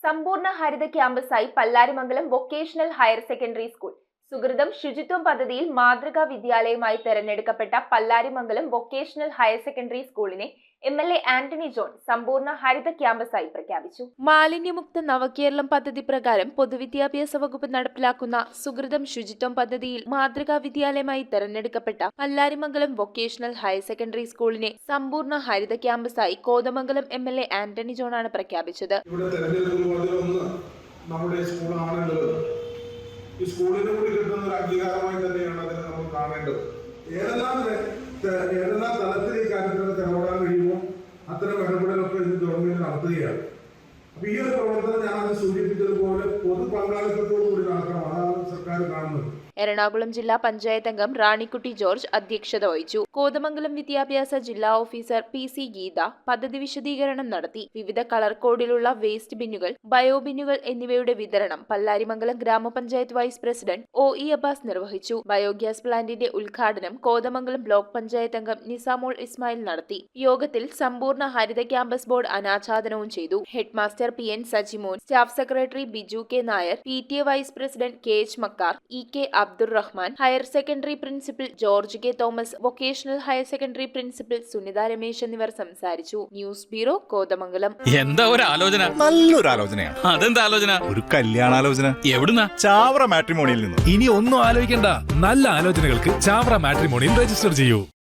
സമ്പൂർണ്ണ ഹരിത ക്യാമ്പസായി Pallarimangalam vocational higher secondary school. സുകൃതം ശുചിത്വം പദ്ധതിയിൽ മാതൃകാ വിദ്യാലയമായി തെരഞ്ഞെടുക്കപ്പെട്ട പല്ലാരിമംഗലം വൊക്കേഷണൽ ഹയർ സെക്കൻഡറി സ്കൂളിനെ MLA ആന്റണി ജോൺ സമ്പൂർണ്ണ ഹരിത ക്യാമ്പസായി പ്രഖ്യാപിച്ചു. മാലിന്യമുക്ത നവകേരളം പദ്ധതി പ്രകാരം പൊതുവിദ്യാഭ്യാസ വകുപ്പ് നടപ്പിലാക്കുന്ന സുകൃതം ശുചിത്വം പദ്ധതിയിൽ മാതൃകാ വിദ്യാലയമായി തെരഞ്ഞെടുക്കപ്പെട്ട പല്ലാരിമംഗലം വൊക്കേഷണൽ ഹയർ സെക്കൻഡറി സ്കൂളിനെ സമ്പൂർണ്ണ ഹരിത ക്യാമ്പസായി കോതമംഗലം MLA ആന്റണി ജോണാണ് പ്രഖ്യാപിച്ചത്. ഈ സ്കൂളിന് കൂടി കിട്ടുന്ന ഒരു അംഗീകാരമായി തന്നെയാണ് അതിനെ നമ്മൾ കാണേണ്ടത്. ഏതെല്ലാം തലത്തിൽ ഈ കാര്യത്തിനൊക്കെ ഇടപെടാൻ കഴിയുമോ അത്തരം ഇടപെടലൊക്കെ ഇന്ന് ഗവൺമെന്റ് നടത്തുകയാണ്. അപ്പൊ ഈ ഒരു പ്രവർത്തനം ഞാൻ അത് സൂചിപ്പിച്ചതുപോലെ പൊതു പങ്കാളിത്തത്തോടു കൂടി നടക്കണം. അതാണ് സർക്കാർ കാണുന്നത്. എറണാകുളം ജില്ലാ പഞ്ചായത്ത് അംഗം റാണിക്കുട്ടി ജോർജ് അധ്യക്ഷത വഹിച്ചു. കോതമംഗലം വിദ്യാഭ്യാസ ജില്ലാ ഓഫീസർ PC ഗീത പദ്ധതി വിശദീകരണം നടത്തി. വിവിധ കളർ കോഡിലുള്ള വേസ്റ്റ് ബിന്നുകൾ, ബയോ ബിന്നുകൾ എന്നിവയുടെ വിതരണം പല്ലാരിമംഗലം ഗ്രാമപഞ്ചായത്ത് വൈസ് പ്രസിഡന്റ് OE അബ്ബാസ് നിർവഹിച്ചു. ബയോഗ്യാസ് പ്ലാന്റിന്റെ ഉദ്ഘാടനം കോതമംഗലം ബ്ലോക്ക് പഞ്ചായത്ത് അംഗം നിസാമോൾ ഇസ്മായിൽ നടത്തി. യോഗത്തിൽ സമ്പൂർണ്ണ ഹരിത ക്യാമ്പസ് ബോർഡ് അനാച്ഛാദനവും ചെയ്തു. Headmaster PN Sajimon, staff secretary Biju K Nair, PTA vice president KH Makkar, EK Abdurahman, higher secondary principal George K Thomas, vocational higher secondary principal Sunitha Ramesh എന്നിവർ സംസാരിച്ചു. News bureau, Kothamangalam. എന്താ ഒരു ആലോചന? നല്ലൊരു ആലോചനയാണ്. അതെന്താ ആലോചന? ഒരു കല്യാണാലോചന. എവിടുന്നാ? ചാവറ മാട്രിമോണിയിൽ നിന്ന്. ഇനി ഒന്നും ആലോചിക്കണ്ട, നല്ല ആലോചനകൾക്ക് ചാവറ മാട്രിമോണിയിൽ രജിസ്റ്റർ ചെയ്യൂ.